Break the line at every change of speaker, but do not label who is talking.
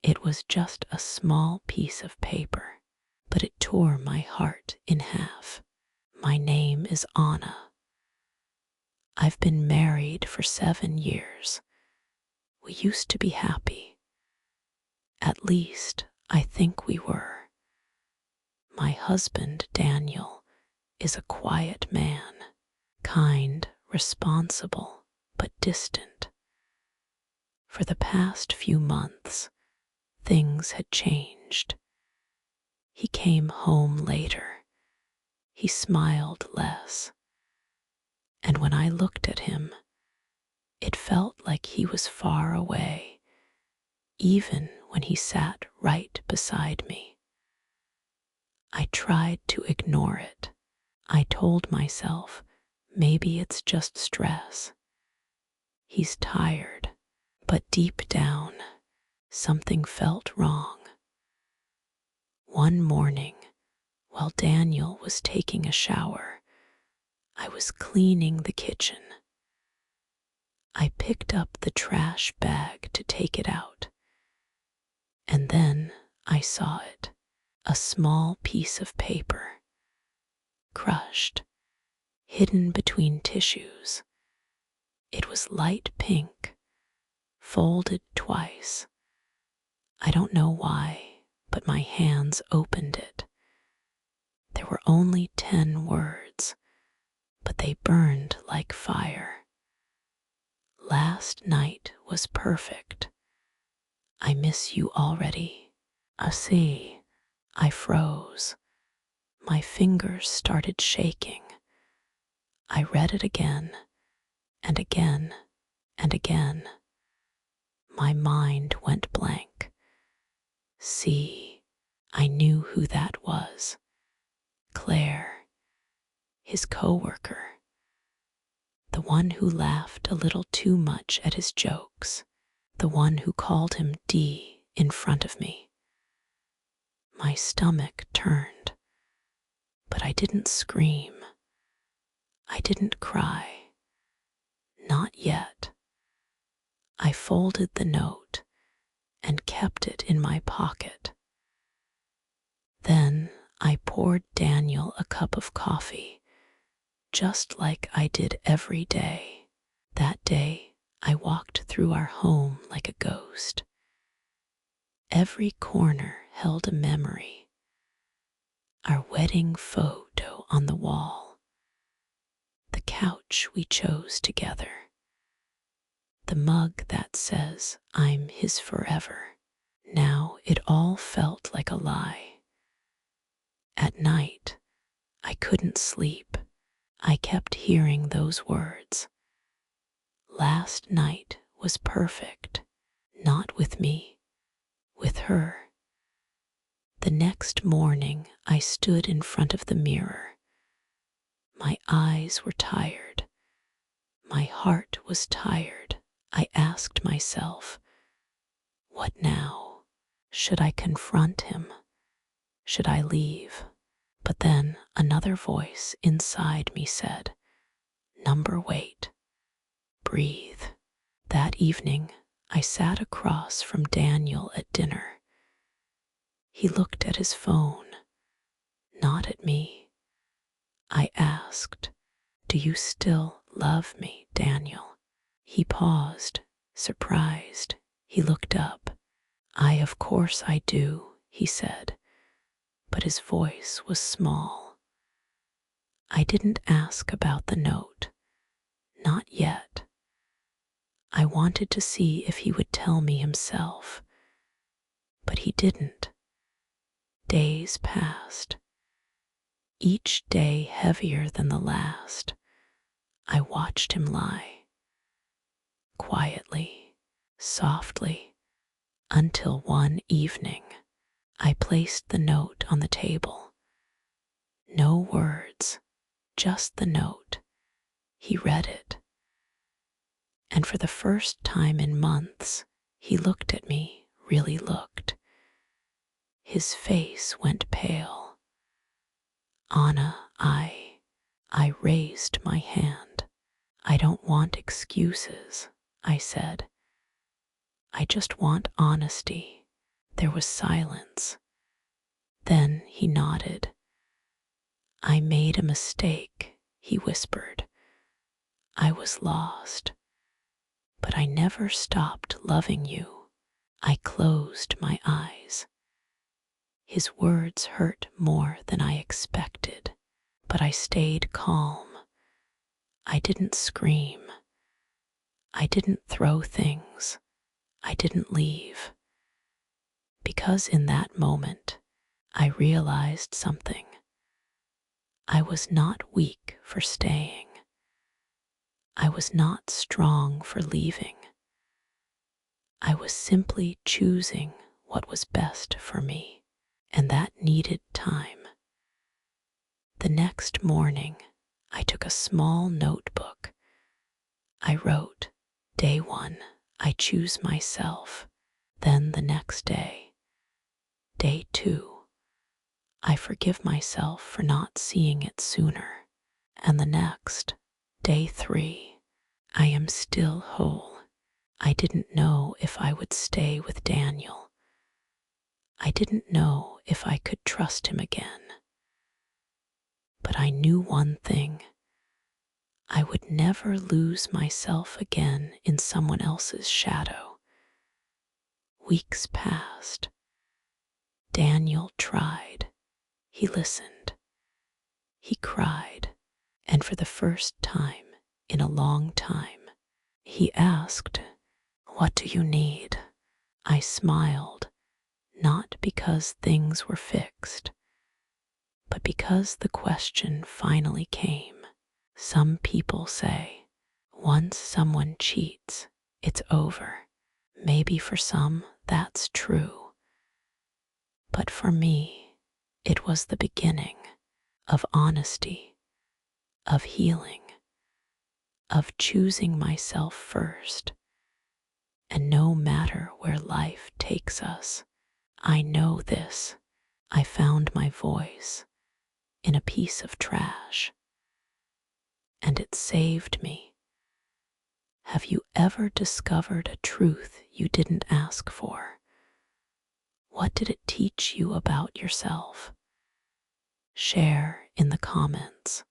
It was just a small piece of paper, but it tore my heart in half. My name is Anna. I've been married for 7 years. We used to be happy. At least, I think we were. My husband, Daniel, is a quiet man, kind, responsible, but distant. For the past few months, things had changed. He came home later. He smiled less. And when I looked at him, it felt like he was far away, even when he sat right beside me. I tried to ignore it. I told myself, maybe it's just stress. He's tired, but deep down, something felt wrong. One morning, while Daniel was taking a shower, I was cleaning the kitchen. I picked up the trash bag to take it out, and then I saw it, a small piece of paper, crushed, hidden between tissues. It was light pink, folded twice. I don't know why, but my hands opened it. There were only 10 words, but they burned like fire. Last night was perfect. I miss you already. See, I froze. My fingers started shaking. I read it again, and again, and again. My mind went blank. See, I knew who that was. Claire, his coworker. The one who laughed a little too much at his jokes. The one who called him D in front of me. My stomach turned, but I didn't scream. I didn't cry. Not yet. I folded the note and kept it in my pocket. Then I poured Daniel a cup of coffee, just like I did every day. That day, I walked through our home like a ghost. Every corner held a memory. Our wedding photo on the wall, the couch we chose together, the mug that says, "I'm his forever." Now it all felt like a lie. At night, I couldn't sleep. I kept hearing those words. Last night was perfect, not with me, with her. The next morning, I stood in front of the mirror. My eyes were tired. My heart was tired. I asked myself, what now? Should I confront him? Should I leave? But then another voice inside me said, wait, breathe. That evening, I sat across from Daniel at dinner. He looked at his phone, not at me. I asked, "Do you still love me, Daniel?" He paused, surprised. He looked up. Of course I do," he said, but his voice was small. I didn't ask about the note. Not yet. I wanted to see if he would tell me himself, but he didn't. Days passed, each day heavier than the last. I watched him lie, quietly, softly, until one evening, I placed the note on the table. No words, just the note. He read it. And for the first time in months, he looked at me, really looked. His face went pale. "Anna, I raised my hand. I don't want excuses," I said. "I just want honesty. There was silence. Then he nodded. I made a mistake, he whispered. I was lost, but I never stopped loving you. I closed my eyes. His words hurt more than I expected, but I stayed calm. I didn't scream. I didn't throw things. I didn't leave. Because in that moment, I realized something. I was not weak for staying. I was not strong for leaving. I was simply choosing what was best for me, and that needed time. The next morning, I took a small notebook. I wrote, Day 1, I choose myself. Then the next day, Day 2, I forgive myself for not seeing it sooner. And the next, Day 3, I am still whole. I didn't know if I would stay with Daniel. I didn't know if I could trust him again. But I knew one thing. I would never lose myself again in someone else's shadow. Weeks passed. Daniel tried. He listened. He cried. And for the first time in a long time, he asked, What do you need? I smiled, not because things were fixed, but because the question finally came. Some people say, once someone cheats, it's over. Maybe for some, that's true. But for me, it was the beginning of honesty, of healing, of choosing myself first. And no matter where life takes us, I know this. I found my voice in a piece of trash, and it saved me. Have you ever discovered a truth you didn't ask for? What did it teach you about yourself? Share in the comments.